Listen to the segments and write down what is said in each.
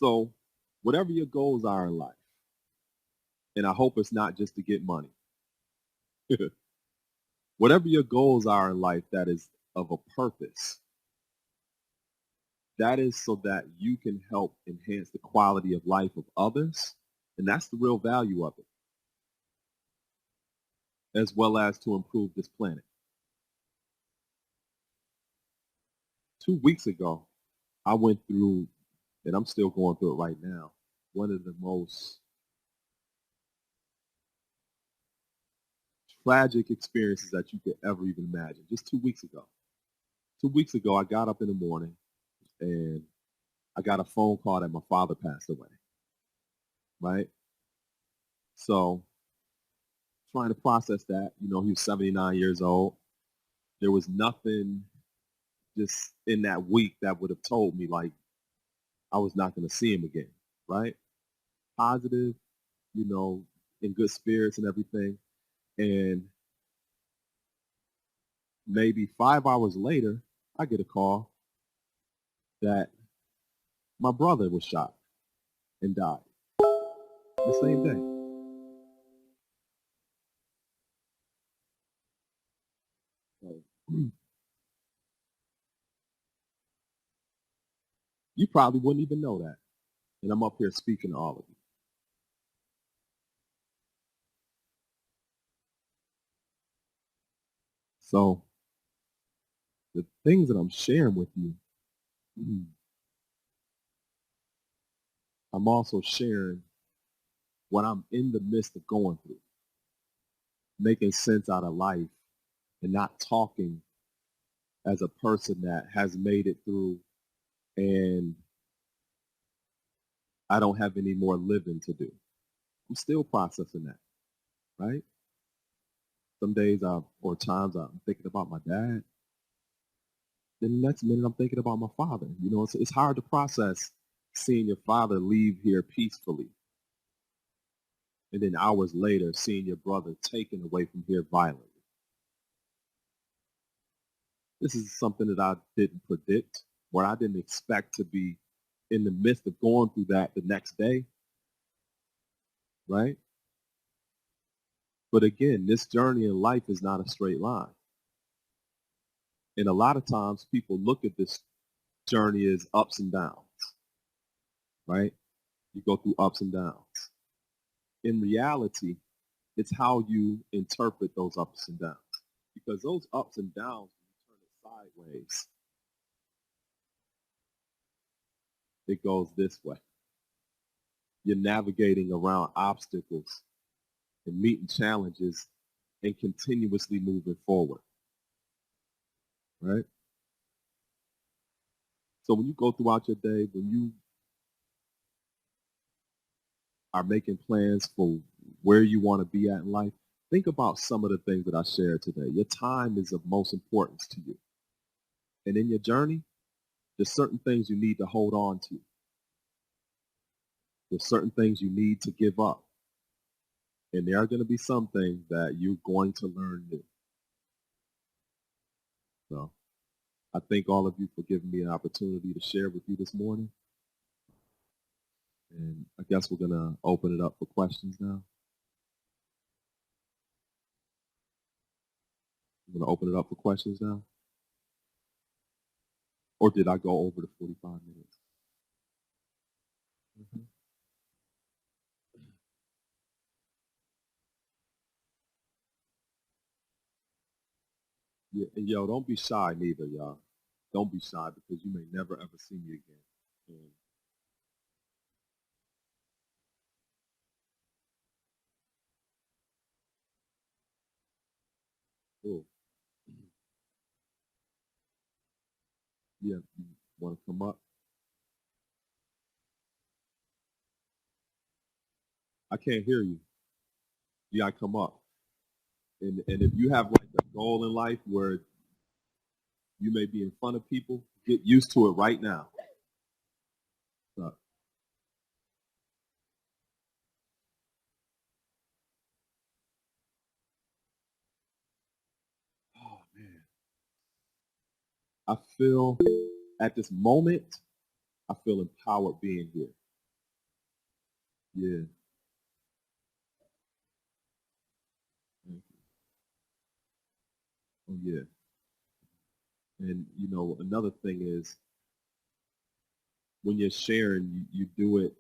So whatever your goals are in life, and I hope it's not just to get money. Whatever your goals are in life that is of a purpose, that is so that you can help enhance the quality of life of others. And that's the real value of it, as well as to improve this planet. 2 weeks ago, I went through, and I'm still going through it right now, one of the most tragic experiences that you could ever even imagine. Just 2 weeks ago. 2 weeks ago, I got up in the morning and I got a phone call that my father passed away. Right? So trying to process that, he was 79 years old. There was nothing just in that week that would have told me like I was not going to see him again. Right? Positive, in good spirits and everything. And maybe 5 hours later, I get a call that my brother was shot and died the same day. So, you probably wouldn't even know that. And I'm up here speaking to all of you. So the things that I'm sharing with you, I'm also sharing what I'm in the midst of going through, making sense out of life and not talking as a person that has made it through and I don't have any more living to do. I'm still processing that, right? Some days or times I'm thinking about my dad. Then the next minute I'm thinking about my father. It's hard to process seeing your father leave here peacefully. And then hours later, seeing your brother taken away from here violently. This is something that I didn't predict, or I didn't expect to be in the midst of going through that the next day, right? But again, this journey in life is not a straight line. And a lot of times people look at this journey as ups and downs, right? You go through ups and downs. In reality, it's how you interpret those ups and downs. Because those ups and downs, when you turn it sideways, it goes this way. You're navigating around obstacles and meeting challenges and continuously moving forward, right? So when you go throughout your day, when you are making plans for where you want to be at in life, think about some of the things that I shared today. Your time is of most importance to you. And in your journey, there's certain things you need to hold on to. There's certain things you need to give up. And there are going to be some things that you're going to learn new. So I thank all of you for giving me an opportunity to share with you this morning. And I guess we're going to open it up for questions now. I'm going to open it up for questions now. Or did I go over the 45 minutes? Mm-hmm. Yeah, and yo, don't be shy neither, y'all. Don't be shy because you may never ever see me again. And oh, yeah, you want to come up? I can't hear you. You gotta come up. And if you have like a goal in life where you may be in front of people, get used to it right now. So, oh man, I feel at this moment, I feel empowered being here. Yeah. Thank you. Oh, yeah. And you know, another thing is when you're sharing, you do it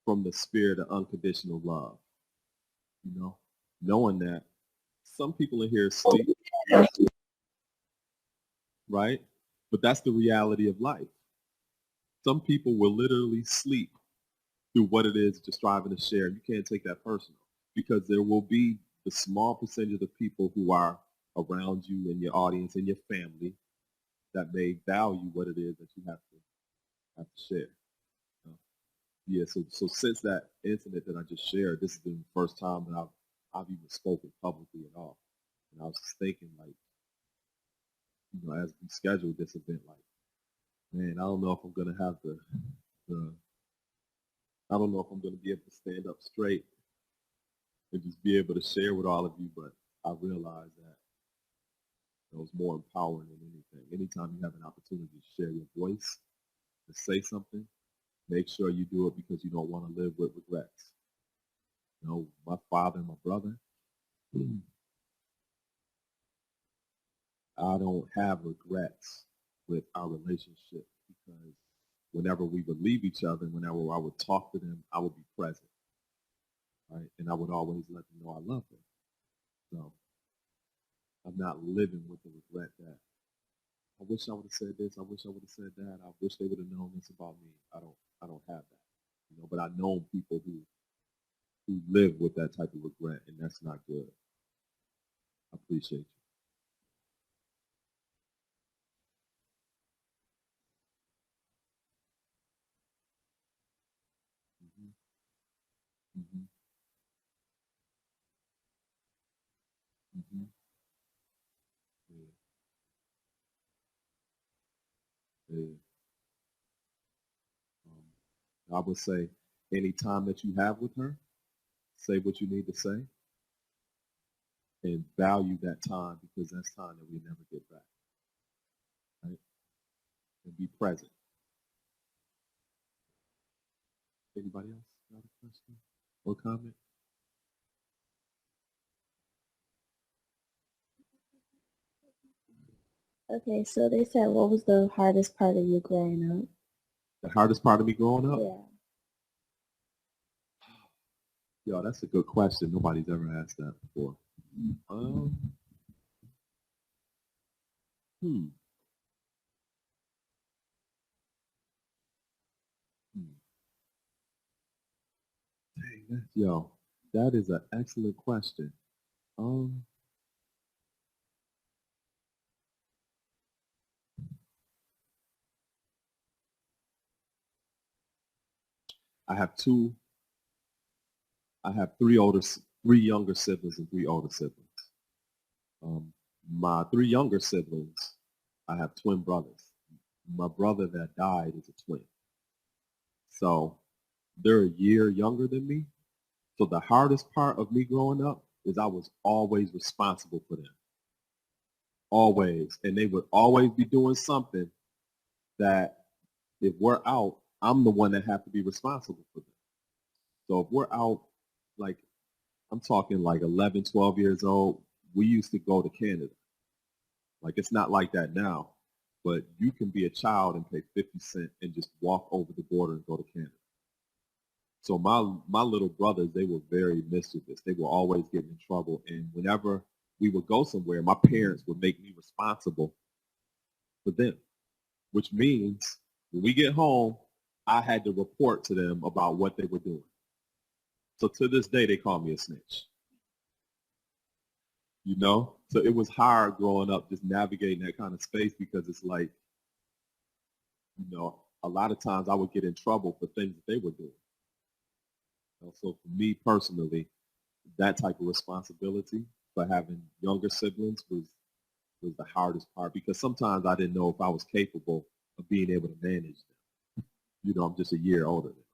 from the spirit of unconditional love, you know, knowing that some people in here sleep, right? But that's the reality of life. Some people will literally sleep through what it is that you're striving to share. You can't take that personal because there will be the small percentage of people who are around you and your audience and your family that may value what it is that you have to share. Yeah, so since that incident that I just shared, this has been the first time that I've even spoken publicly at all. And I was just thinking, like, you know, as we scheduled this event, like, man, I don't know if I'm gonna have the I don't know if I'm gonna be able to stand up straight and just be able to share with all of you, but I realized that it was more empowering than anything. Anytime you have an opportunity to share your voice, to say something, make sure you do it because you don't want to live with regrets. You know, my father and my brother, I don't have regrets with our relationship because whenever we would leave each other, whenever I would talk to them, I would be present, right? And I would always let them know I love them. So I'm not living with the regret that I wish I would have said this, I wish I would have said that, I wish they would have known this about me. I don't have that. You know, but I know people who live with that type of regret and that's not good. I appreciate you. Hmm. Hmm. Hmm. Yeah, yeah. I would say any time that you have with her, say what you need to say and value that time because that's time that we never get back, right? And be present. Anybody else got a question or comment? Okay, so they said what was the hardest part of you growing up? The hardest part of me growing up? Yeah. Yo, that's a good question. Nobody's ever asked that before. Um, hmm, hmm. Dang, yo, that is an excellent question. Um, I have two. I have three younger siblings and three older siblings. Um, my three younger siblings, I have twin brothers. My brother that died is a twin. So they're a year younger than me. So the hardest part of me growing up is I was always responsible for them. Always. And they would always be doing something that if we're out, I'm the one that have to be responsible for them. So if we're out, like I'm talking like 11, 12 years old, we used to go to Canada. Like it's not like that now, but you can be a child and pay 50 cents and just walk over the border and go to Canada. So my little brothers, they were very mischievous. They were always getting in trouble. And whenever we would go somewhere, my parents would make me responsible for them, which means when we get home, I had to report to them about what they were doing. So to this day, they call me a snitch. You know? So it was hard growing up just navigating that kind of space because it's like, you know, a lot of times I would get in trouble for things that they were doing. You know, so for me personally, that type of responsibility for having younger siblings was the hardest part because sometimes I didn't know if I was capable of being able to manage them. You know, I'm just a year older than them.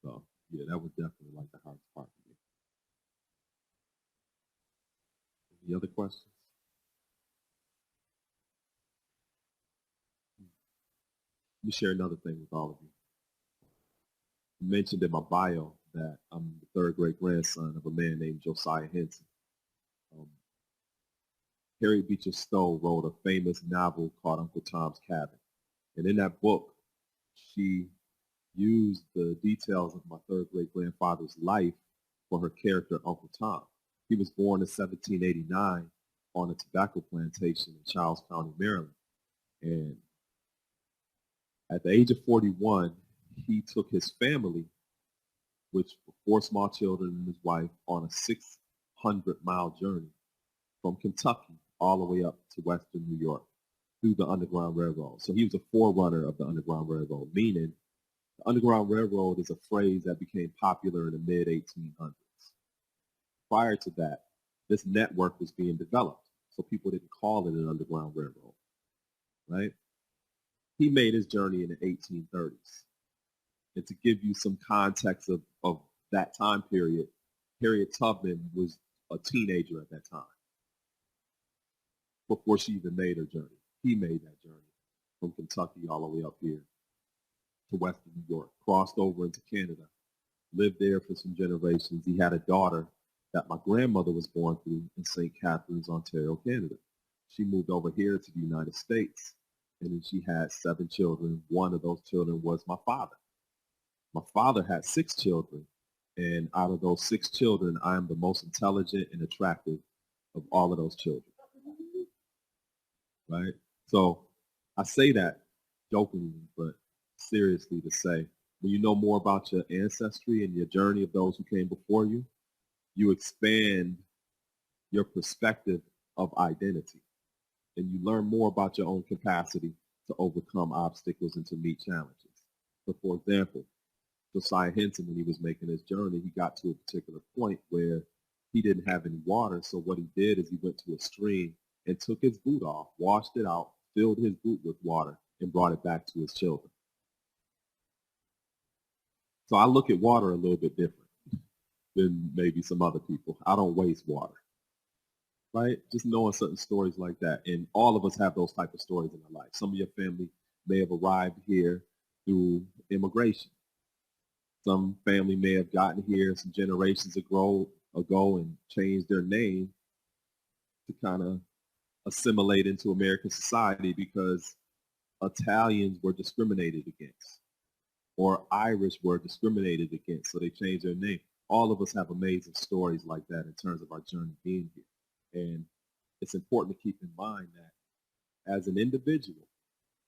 So yeah, that was definitely like the hardest part for me. Any other questions? Let me share another thing with all of you. mentioned in my bio that I'm the third great grandson of a man named Josiah Henson. Um, Harriet Beecher Stowe wrote a famous novel called Uncle Tom's Cabin. And in that book, she used the details of my third great grandfather's life for her character, Uncle Tom. He was born in 1789 on a tobacco plantation in Charles County, Maryland. And at the age of 41, he took his family, which were four small children and his wife, on a 600-mile journey from Kentucky all the way up to Western New York through the Underground Railroad. So he was a forerunner of the Underground Railroad, meaning the Underground Railroad is a phrase that became popular in the mid-1800s. Prior to that, this network was being developed, so people didn't call it an Underground Railroad, right? He made his journey in the 1830s. And to give you some context of that time period, Harriet Tubman was a teenager at that time before she even made her journey. He made that journey from Kentucky all the way up here to Western New York, crossed over into Canada, lived there for some generations. He had a daughter that my grandmother was born through in St. Catharines, Ontario, Canada. She moved over here to the United States, and then she had 7 children. One of those children was my father. My father had 6 children, and out of those 6 children, I am the most intelligent and attractive of all of those children, right? So I say that jokingly, but seriously to say, when you know more about your ancestry and your journey of those who came before you, you expand your perspective of identity, and you learn more about your own capacity to overcome obstacles and to meet challenges. So for example, Josiah Henson, when he was making his journey, he got to a particular point where he didn't have any water. So what he did is he went to a stream and took his boot off, washed it out, filled his boot with water, and brought it back to his children. So I look at water a little bit different than maybe some other people. I don't waste water, right? Just knowing certain stories like that. And all of us have those type of stories in our life. Some of your family may have arrived here through immigration. Some family may have gotten here some generations ago and changed their name to kind of assimilate into American society because Italians were discriminated against or Irish were discriminated against, so they changed their name. All of us have amazing stories like that in terms of our journey being here. And it's important to keep in mind that as an individual,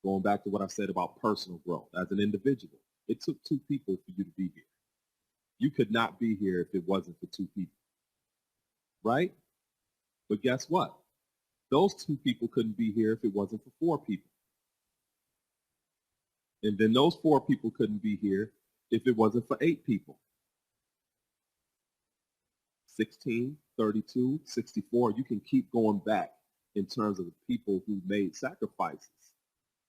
going back to what I said about personal growth, as an individual, it took 2 people for you to be here. You could not be here if it wasn't for 2 people, right? But guess what? Those 2 people couldn't be here if it wasn't for 4 people. And then those 4 people couldn't be here if it wasn't for 8 people. 16, 32, 64, you can keep going back in terms of the people who made sacrifices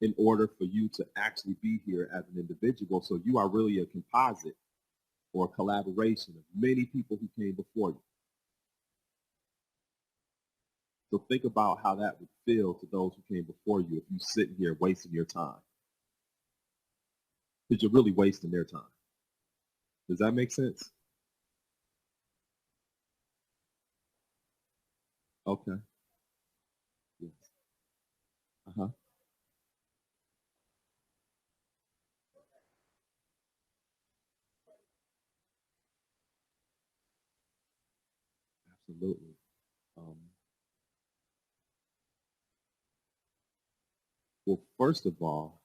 in order for you to actually be here as an individual. So you are really a composite or a collaboration of many people who came before you. So think about how that would feel to those who came before you if you sitting here wasting your time. Because you're really wasting their time. Does that make sense? Okay. Yes. Uh-huh. Absolutely. Um, well, first of all,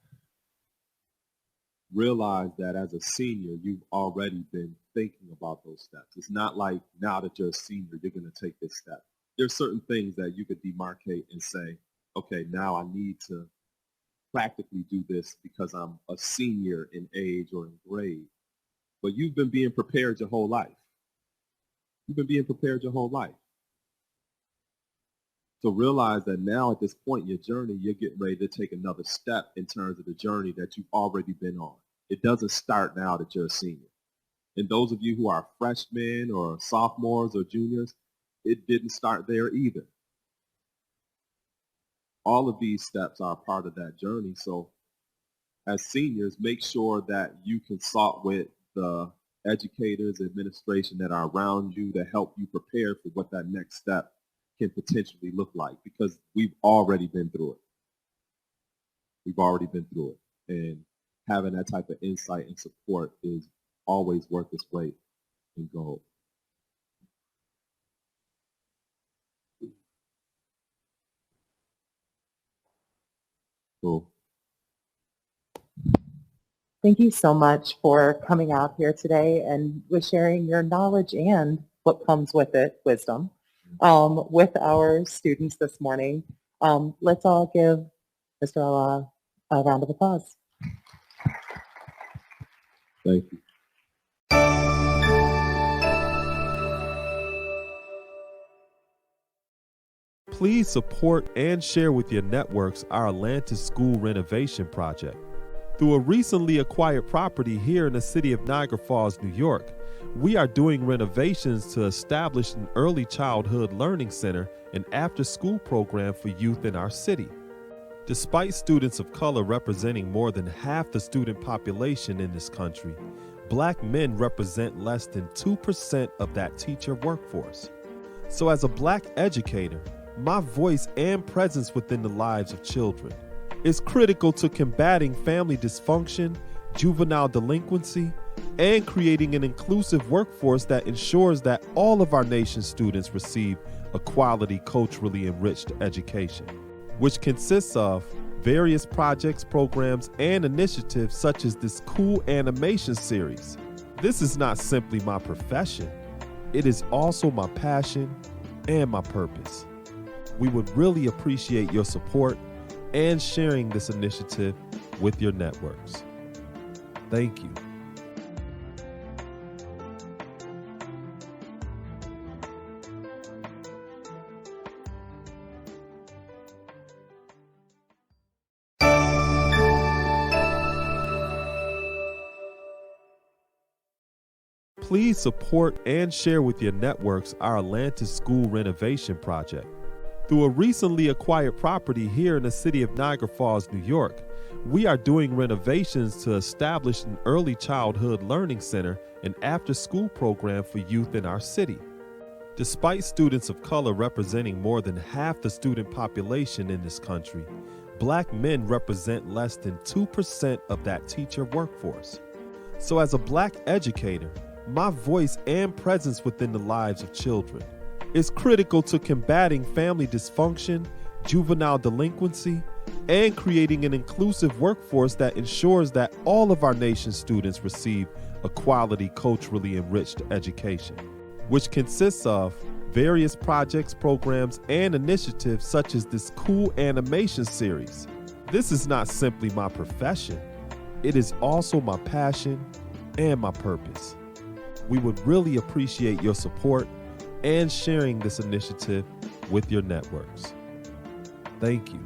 realize that as a senior, you've already been thinking about those steps. It's not like now that you're a senior, you're going to take this step. There's certain things that you could demarcate and say, okay, now I need to practically do this because I'm a senior in age or in grade. But you've been being prepared your whole life. You've been being prepared your whole life. So realize that now at this point in your journey, you're getting ready to take another step in terms of the journey that you've already been on. It doesn't start now that you're a senior. And those of you who are freshmen or sophomores or juniors, it didn't start there either. All of these steps are part of that journey. So as seniors, make sure that you consult with the educators, administration that are around you to help you prepare for what that next step can potentially look like, because we've already been through it. We've already been through it. And having that type of insight and support is always worth its weight in gold. Cool. Thank you so much for coming out here today and with sharing your knowledge and what comes with it, wisdom, with our students this morning. Let's all give Mr. Allah a round of applause. Thank you. Please support and share with your networks our Atlantis School Renovation Project. Through a recently acquired property here in the city of Niagara Falls, New York, we are doing renovations to establish an early childhood learning center and after-school program for youth in our city. Despite students of color representing more than half the student population in this country, Black men represent less than 2% of that teacher workforce. So as a Black educator, my voice and presence within the lives of children is critical to combating family dysfunction, juvenile delinquency, and creating an inclusive workforce that ensures that all of our nation's students receive a quality, culturally enriched education, which consists of various projects, programs, and initiatives such as this cool animation series. This is not simply my profession, it is also my passion and my purpose. We would really appreciate your support and sharing this initiative with your networks. Thank you. Please support and share with your networks our Atlantis School Renovation Project. Through a recently acquired property here in the city of Niagara Falls, New York, we are doing renovations to establish an early childhood learning center and after-school program for youth in our city. Despite students of color representing more than half the student population in this country, Black men represent less than 2% of that teacher workforce. So as a Black educator, my voice and presence within the lives of children is critical to combating family dysfunction, juvenile delinquency, and creating an inclusive workforce that ensures that all of our nation's students receive a quality, culturally enriched education, which consists of various projects, programs, and initiatives such as this cool animation series. This is not simply my profession, it is also my passion and my purpose. We would really appreciate your support and sharing this initiative with your networks. Thank you.